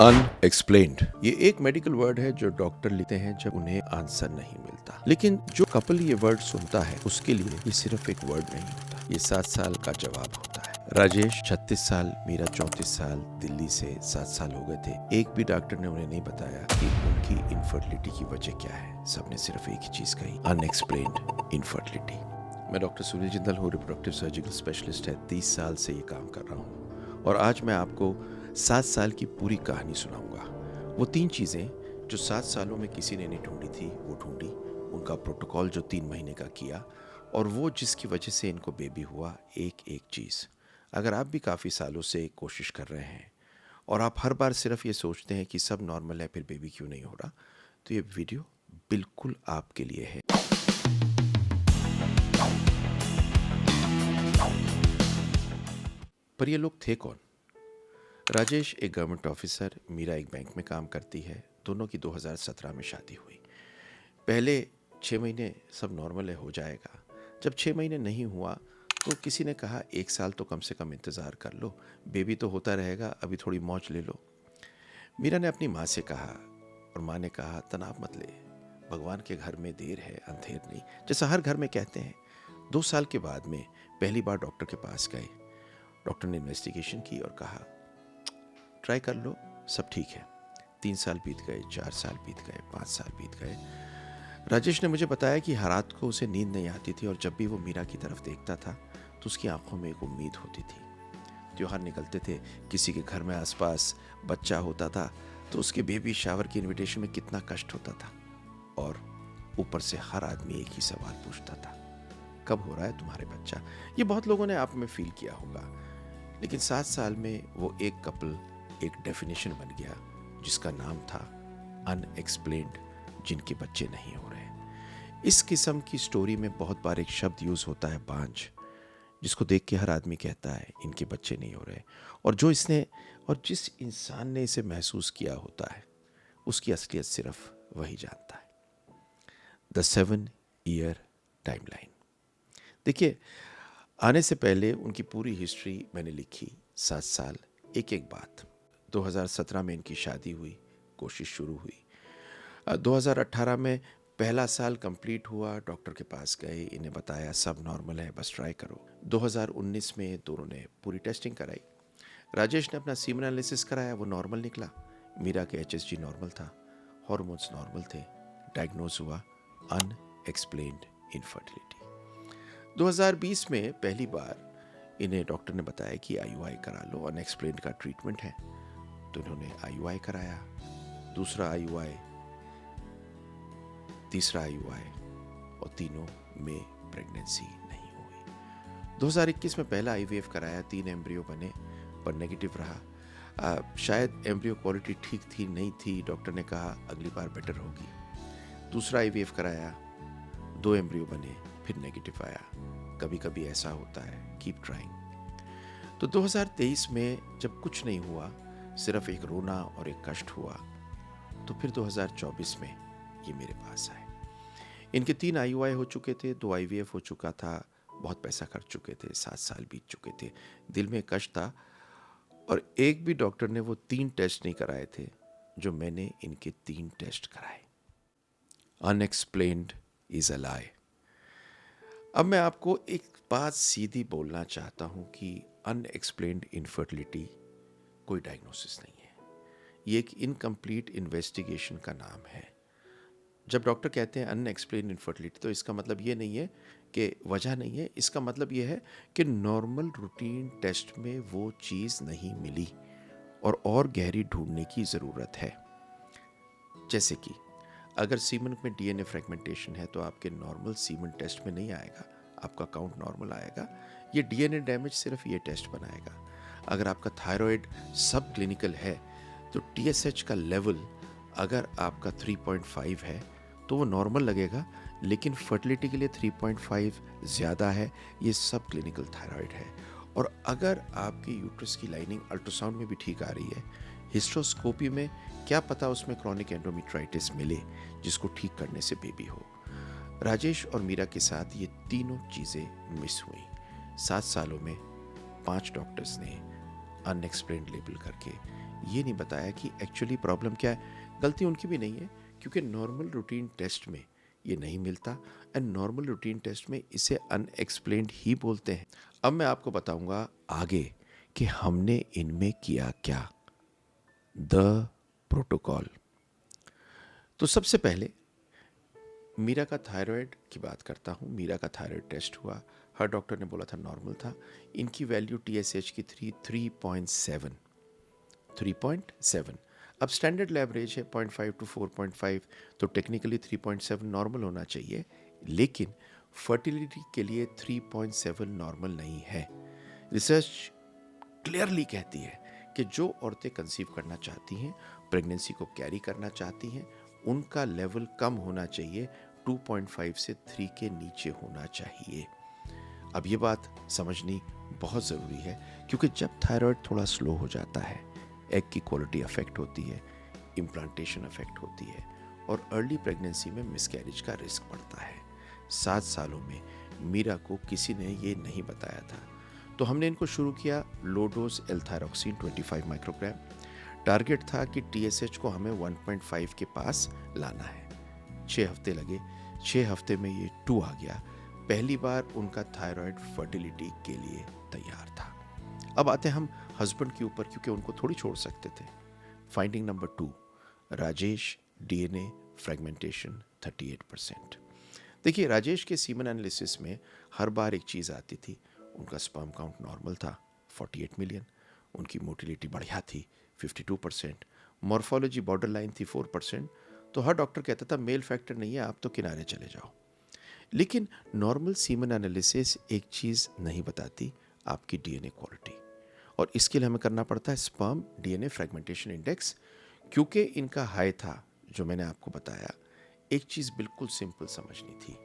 Unexplained ये एक medical word है जो डॉक्टर लिखते हैं जब उन्हें आंसर नहीं मिलता। लेकिन जो कपल ये वर्ड सुनता है उसके लिए ये सिर्फ एक वर्ड नहीं होता, ये 7 साल का जवाब होता है। राजेश 36 साल, मीरा 34 साल, दिल्ली से 7 साल हो गए थे। एक भी डॉक्टर ने उन्हें नहीं बताया कि उनकी इनफर्टिलिटी की वजह क्या है। सबने सिर्फ एक ही चीज कही, अनएक्सप्लेन्ड इनफर्टिलिटी। मैं डॉक्टर सुनील जिंदल हूँ, रिप्रोडक्टिव सर्जिकल स्पेशलिस्ट है। 30 साल से ये काम कर रहा हूँ और आज मैं आपको 7 साल की पूरी कहानी सुनाऊंगा। वो 3 चीज़ें जो 7 सालों में किसी ने नहीं ढूंढी थी वो ढूंढी, उनका प्रोटोकॉल जो 3 महीने का किया और वो जिसकी वजह से इनको बेबी हुआ। एक एक चीज़। अगर आप भी काफ़ी सालों से कोशिश कर रहे हैं और आप हर बार सिर्फ ये सोचते हैं कि सब नॉर्मल है फिर बेबी क्यों नहीं हो रहा, तो ये वीडियो बिल्कुल आपके लिए है। पर ये लोग थे कौन? राजेश एक गवर्नमेंट ऑफिसर, मीरा एक बैंक में काम करती है। दोनों की 2017 में शादी हुई। पहले 6 महीने सब नॉर्मल है, हो जाएगा। जब 6 महीने नहीं हुआ तो किसी ने कहा 1 साल तो कम से कम इंतज़ार कर लो, बेबी तो होता रहेगा, अभी थोड़ी मौज ले लो। मीरा ने अपनी माँ से कहा और माँ ने कहा तनाव मत ले, भगवान के घर में देर है अंधेर नहीं, जैसा हर घर में कहते हैं। 2 साल के बाद में पहली बार डॉक्टर के पास गए। डॉक्टर ने इन्वेस्टिगेशन की और कहा ट्राई कर लो, सब ठीक है। 3 साल बीत गए, 4 साल बीत गए, 5 साल बीत गए। राजेश ने मुझे बताया कि हर रात को उसे नींद नहीं आती थी और जब भी वो मीरा की तरफ देखता था तो उसकी आंखों में एक उम्मीद होती थी। त्योहार निकलते थे, किसी के घर में आसपास बच्चा होता था तो उसके बेबी शावर की इनविटेशन में कितना कष्ट होता था। और ऊपर से हर आदमी एक ही सवाल पूछता था, कब हो रहा है तुम्हारे बच्चा? ये बहुत लोगों ने आप में फील किया होगा। लेकिन 7 साल में वो एक कपल एक डेफिनेशन बन गया जिसका नाम था अनएक्सप्लेन्ड, जिनके बच्चे नहीं हो रहे। इस किस्म की स्टोरी में बहुत बार एक शब्द यूज होता है, बांझ, जिसको देख के हर आदमी कहता है इनके बच्चे नहीं हो रहे। और जिस इंसान ने इसे महसूस किया होता है उसकी असलियत सिर्फ वही जानता है। The 7 year timeline. देखिए, आने से पहले उनकी पूरी हिस्ट्री मैंने लिखी, 7 साल, एक एक बात। 2017 में इनकी शादी हुई, कोशिश शुरू हुई। 2018 में पहला साल कंप्लीट हुआ, डॉक्टर के पास गए, इन्हें बताया सब नॉर्मल है, बस ट्राई करो। 2019 में दोनों ने पूरी टेस्टिंग कराई। राजेश ने अपना सीमन एनालिसिस कराया, वो नॉर्मल निकला। मीरा के HSG नॉर्मल था, हॉर्मोन्स नॉर्मल थे। डायग्नोज हुआ अनएक्सप्लेन्ड इनफर्टिलिटी। 2020 में पहली बार इन्हें डॉक्टर ने बताया कि IUI करा लो, अनएक्सप्लेन्ड का ट्रीटमेंट है। तो इन्होंने IUI कराया, दूसरा IUI, तीसरा IUI और तीनों में प्रेगनेंसी नहीं हुई। 2021 में पहला IVF कराया, 3 एम्ब्रियो बने पर नेगेटिव रहा। शायद एम्ब्रियो क्वालिटी ठीक थी नहीं थी, डॉक्टर ने कहा अगली बार बेटर होगी। दूसरा IVF कराया, 2 एम्ब्रियो बने, फिर नेगेटिव आया। कभी कभी ऐसा होता है, कीप ट्राइंग। तो 2023 में जब कुछ नहीं हुआ, सिर्फ एक रोना और एक कष्ट हुआ, तो फिर 2024 में ये मेरे पास आए। इनके 3 IUI हो चुके थे, 2 IVF हो चुका था, बहुत पैसा खर्च चुके थे, 7 साल बीत चुके थे, दिल में कष्ट था और एक भी डॉक्टर ने वो 3 टेस्ट नहीं कराए थे जो मैंने इनके 3 टेस्ट कराए। अनएक्सप्लेन्ड इज अ लाई। अब मैं आपको एक बात सीधी बोलना चाहता हूं कि अनएक्सप्लेन्ड इनफर्टिलिटी कोई डायग्नोसिस नहीं है, ये एक इनकम्प्लीट इन्वेस्टिगेशन का नाम है। जब डॉक्टर कहते हैं अनएक्सप्लेन्ड इनफर्टिलिटी तो इसका मतलब ये नहीं है कि वजह नहीं है, इसका मतलब ये है कि नॉर्मल रूटीन टेस्ट में वो चीज़ नहीं मिली और गहरी ढूंढने की ज़रूरत है। जैसे कि अगर सीमन में DNA फ्रेगमेंटेशन है तो आपके नॉर्मल सीमन टेस्ट में नहीं आएगा, आपका काउंट नॉर्मल आएगा। ये DNA डैमेज सिर्फ ये टेस्ट बनाएगा। अगर आपका थायराइड सब क्लिनिकल है तो TSH का लेवल अगर आपका 3.5 है तो वो नॉर्मल लगेगा, लेकिन फर्टिलिटी के लिए 3.5 ज़्यादा है, ये सब क्लिनिकल थायराइड है। और अगर आपकी यूट्रस की लाइनिंग अल्ट्रासाउंड में भी ठीक आ रही है, हिस्ट्रोस्कोपी में क्या पता उसमें क्रॉनिक एंडोमेट्राइटिस मिले जिसको ठीक करने से बेबी हो। राजेश और मीरा के साथ ये तीनों चीज़ें मिस हुई। 7 सालों में 5 डॉक्टर्स ने अनएक्सप्लेन्ड लेबल करके ये नहीं बताया कि एक्चुअली प्रॉब्लम क्या है। गलती उनकी भी नहीं है, क्योंकि नॉर्मल रूटीन टेस्ट में ये नहीं मिलता, एंड नॉर्मल रूटीन टेस्ट में इसे अनएक्सप्लेन्ड ही बोलते हैं। अब मैं आपको बताऊंगा आगे कि हमने इनमें किया क्या। The protocol. तो सबसे पहले मीरा का थायराइड की बात करता हूँ। मीरा का थायराइड टेस्ट हुआ, हर डॉक्टर ने बोला था नॉर्मल था। इनकी वैल्यू TSH की 3.7। 3.7। अब स्टैंडर्ड लैब रेंज है 0.5 to 4.5, तो टेक्निकली 3.7 नॉर्मल होना चाहिए, लेकिन फर्टिलिटी के लिए 3.7 नॉर्मल नहीं है। रिसर्च क्लियरली कहती है कि जो औरतें कंसीव करना चाहती हैं, प्रेगनेंसी को कैरी करना चाहती हैं, उनका लेवल कम होना चाहिए, 2.5 से 3 के नीचे होना चाहिए। अब ये बात समझनी बहुत ज़रूरी है, क्योंकि जब थायराइड थोड़ा स्लो हो जाता है, एग की क्वालिटी अफेक्ट होती है, इम्प्लांटेशन अफेक्ट होती है, और अर्ली प्रेगनेंसी में मिसकैरेज का रिस्क बढ़ता है। 7 सालों में मीरा को किसी ने ये नहीं बताया था, तो हमने इनको शुरू किया लो डोज एल्थायरॉक्सिन 25 माइक्रोग्राम। टारगेट था कि TSH को हमें 1.5 के पास लाना है। 6 हफ्ते लगे, 6 हफ्ते में ये 2 आ गया। पहली बार उनका थायराइड फर्टिलिटी के लिए तैयार था। अब आते हैं हम हस्बैंड के ऊपर, क्योंकि उनको थोड़ी छोड़ सकते थे। Finding number 2, Rajesh DNA fragmentation 38%। देखिए, राजेश के सीमन एनालिसिस में हर बार एक चीज़ आती थी, उनका स्पर्म काउंट नॉर्मल था 48 मिलियन, उनकी मोटिलिटी बढ़िया थी 52%, मॉर्फोलॉजी बॉर्डर लाइन थी 4%। तो हर डॉक्टर कहता था मेल फैक्टर नहीं है, आप तो किनारे चले जाओ। लेकिन नॉर्मल सीमन एनालिसिस एक चीज़ नहीं बताती, आपकी DNA क्वालिटी, और इसके लिए हमें करना पड़ता है स्पर्म DNA फ्रेगमेंटेशन इंडेक्स। क्योंकि इनका हाई था, जो मैंने आपको बताया, एक चीज़ बिल्कुल सिंपल समझनी थी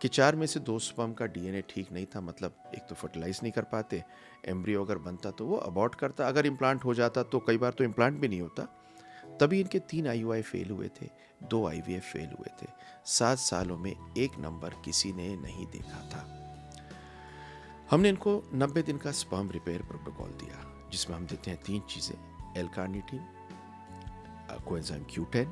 कि 4 में से 2 स्पर्म का DNA ठीक नहीं था, मतलब एक तो फर्टिलाइज नहीं कर पाते, एम्ब्रियो अगर बनता तो वो अबॉर्ट करता, अगर इम्प्लांट हो जाता तो कई बार तो इम्प्लांट भी नहीं होता। तभी इनके 3 IUI फेल हुए थे, 2 IVF फेल हुए थे। 7 सालों में एक नंबर किसी ने नहीं देखा था। हमने इनको 90 दिन का स्पर्म रिपेयर प्रोटोकॉल दिया, जिसमें हम देते हैं 3 चीज़ें, L-कार्निटीन, कोएंजाइम Q10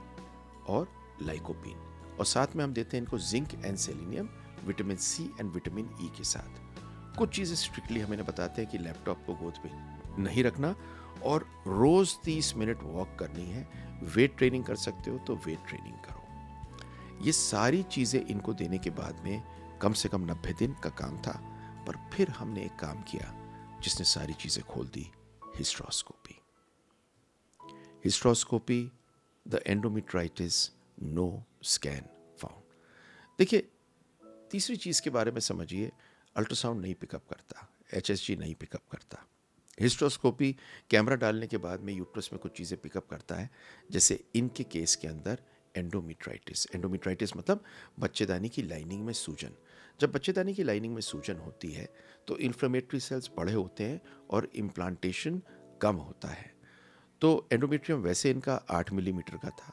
और लाइकोपीन, और साथ में हम देते हैं इनको zinc and selenium, vitamin C and vitamin E के साथ। कुछ चीज़ें स्ट्रिक्टली हमें बताते हैं कि लैपटॉप को गोद पे नहीं रखना, और रोज़ 30 मिनट वॉक करनी है। वेट ट्रेनिंग कर सकते हो तो वेट ट्रेनिंग करो। ये सारी चीज़ें इनको देने के बाद में कम से कम 90 दिन का काम था। पर फिर हमने एक काम किया जिसने सारी चीज़ें खोल दी, hysteroscopy. Hysteroscopy, the endometritis no scan found. देखिए, तीसरी चीज़ के बारे में समझिए, अल्ट्रासाउंड नहीं पिकअप करता, HSG नहीं पिकअप करता। हिस्ट्रोस्कोपी कैमरा डालने के बाद में यूट्रस में कुछ चीज़ें पिकअप करता है, जैसे इनके केस के अंदर एंडोमेट्राइटिस। एंडोमेट्राइटिस मतलब बच्चेदानी की लाइनिंग में सूजन। जब बच्चेदानी की लाइनिंग में सूजन होती है तो इन्फ्लेमेटरी सेल्स बड़े होते हैं और इम्प्लांटेशन कम होता है। तो एंडोमेट्रियम वैसे इनका 8 मिलीमीटर का था,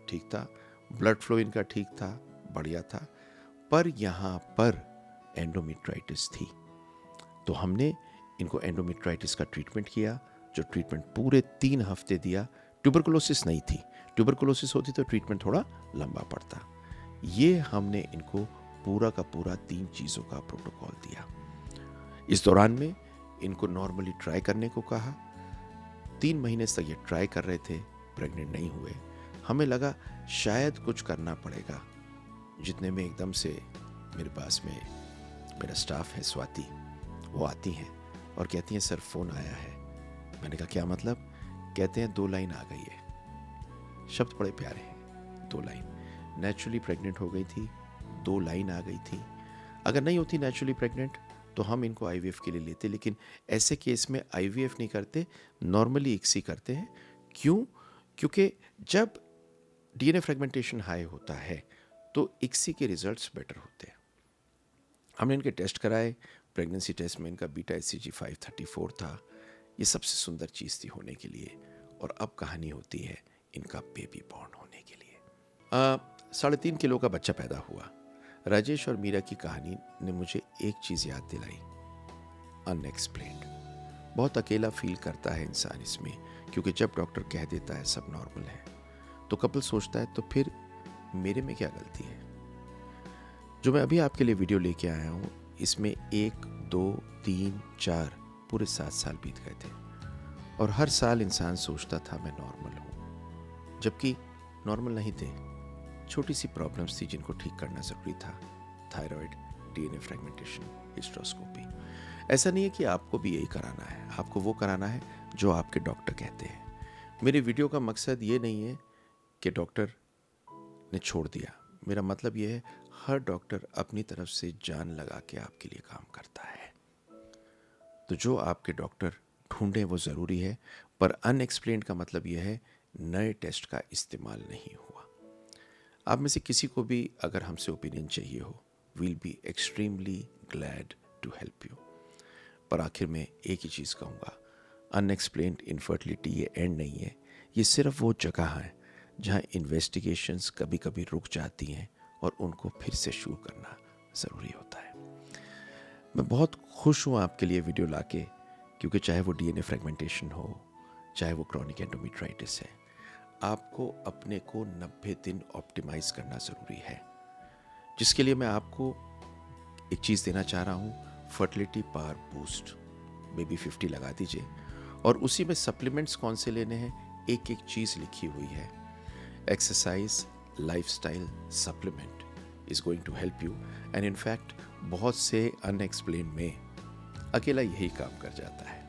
ठीक था, ब्लड फ्लो इनका ठीक था, बढ़िया था, पर यहाँ पर एंडोमेट्राइटिस थी। तो हमने इनको एंडोमेट्राइटिस का ट्रीटमेंट किया, जो ट्रीटमेंट पूरे 3 हफ्ते दिया। ट्यूबरकुलोसिस नहीं थी, ट्यूबरकुलोसिस होती तो ट्रीटमेंट थोड़ा लंबा पड़ता। ये हमने इनको पूरा का पूरा 3 चीज़ों का प्रोटोकॉल दिया। इस दौरान में इनको नॉर्मली ट्राई करने को कहा। 3 महीने तक ये ट्राई कर रहे थे, प्रेग्नेंट नहीं हुए। हमें लगा शायद कुछ करना पड़ेगा। जितने में एकदम से मेरे पास में मेरा स्टाफ है स्वाति, वो आती हैं और कहती हैं सर फ़ोन आया है। मैंने कहा क्या मतलब? कहते हैं 2 लाइन आ गई है। शब्द बड़े प्यारे हैं, 2 लाइन। नेचुरली प्रेग्नेंट हो गई थी, 2 लाइन आ गई थी। अगर नहीं होती नेचुरली प्रेग्नेंट तो हम इनको IVF के लिए लेते, लेकिन ऐसे केस में IVF नहीं करते, नॉर्मली ICSI करते हैं। क्यों? क्योंकि जब DNA फ्रेगमेंटेशन हाई होता है तो ICSI के रिजल्ट्स बेटर होते हैं। हमने इनके टेस्ट कराए, प्रेगनेंसी टेस्ट में इनका बीटा HCG 534 था। ये सबसे सुंदर चीज़ थी होने के लिए। और अब कहानी होती है इनका बेबी बॉर्न होने के लिए। 3.5 किलो का बच्चा पैदा हुआ। राजेश और मीरा की कहानी ने मुझे एक चीज़ याद दिलाई, अनएक्सप्लेन्ड। बहुत अकेला फील करता है इंसान इसमें, क्योंकि जब डॉक्टर कह देता है सब नॉर्मल है तो कपल सोचता है तो फिर मेरे में क्या गलती है। जो मैं अभी आपके लिए वीडियो लेके आया हूँ, इसमें 1, 2, 3, 4 पूरे 7 साल बीत गए थे और हर साल इंसान सोचता था मैं नॉर्मल हूँ, जबकि नॉर्मल नहीं थे। छोटी सी प्रॉब्लम्स थी जिनको ठीक करना ज़रूरी था। Thyroid, DNA fragmentation, hysteroscopy. ऐसा नहीं है कि आपको भी यही कराना है, आपको वो कराना है जो आपके डॉक्टर कहते हैं। मेरे वीडियो का मकसद ये नहीं है कि डॉक्टर ने छोड़ दिया। मेरा मतलब ये है हर डॉक्टर अपनी तरफ से जान लगा के आपके लिए काम करता है। तो जो आपके डॉक्टर ढूंढें वो ज़रूरी है, पर अनएक्सप्लेन्ड का मतलब यह है नए टेस्ट का इस्तेमाल नहीं हुआ। आप में से किसी को भी अगर हमसे ओपिनियन चाहिए हो, will be extremely glad to help you. पर आखिर में एक ही चीज़ कहूँगा, अनएक्सप्लेन्ड इनफर्टिलिटी ये एंड नहीं है, ये सिर्फ वो जगह है जहाँ इन्वेस्टिगेशंस कभी कभी रुक जाती हैं और उनको फिर से शुरू करना ज़रूरी होता है। मैं बहुत खुश हूँ आपके लिए वीडियो लाके, क्योंकि चाहे वो डीएनए फ्रेगमेंटेशन हो, चाहे वो क्रॉनिक एंडोमेट्राइटिस है, आपको अपने को 90 दिन ऑप्टिमाइज करना ज़रूरी है। जिसके लिए मैं आपको एक चीज़ देना चाह रहा हूँ, फर्टिलिटी पावर बूस्ट। बेबी 50 लगा दीजिए और उसी में सप्लीमेंट्स कौन से लेने हैं, एक एक चीज़ लिखी हुई है। Exercise lifestyle supplement is going to help you, and in fact बहुत से अनएक्सप्लेन में अकेला यही काम कर जाता है।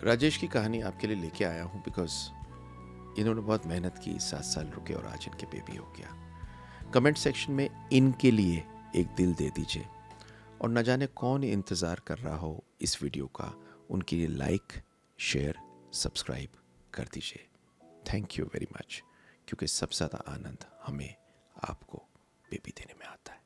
राजेश की कहानी आपके लिए लेके आया हूँ बिकॉज इन्होंने बहुत मेहनत की, 7 साल रुके और आज इनके बेबी हो गया। कमेंट सेक्शन में इनके लिए एक दिल दे दीजिए और न जाने कौन इंतज़ार कर रहा हो इस वीडियो का, उनके लिए लाइक, शेयर, सब्सक्राइब कर दीजिए। थैंक यू वेरी मच, क्योंकि सबसे ज़्यादा आनंद हमें आपको बेबी देने में आता है।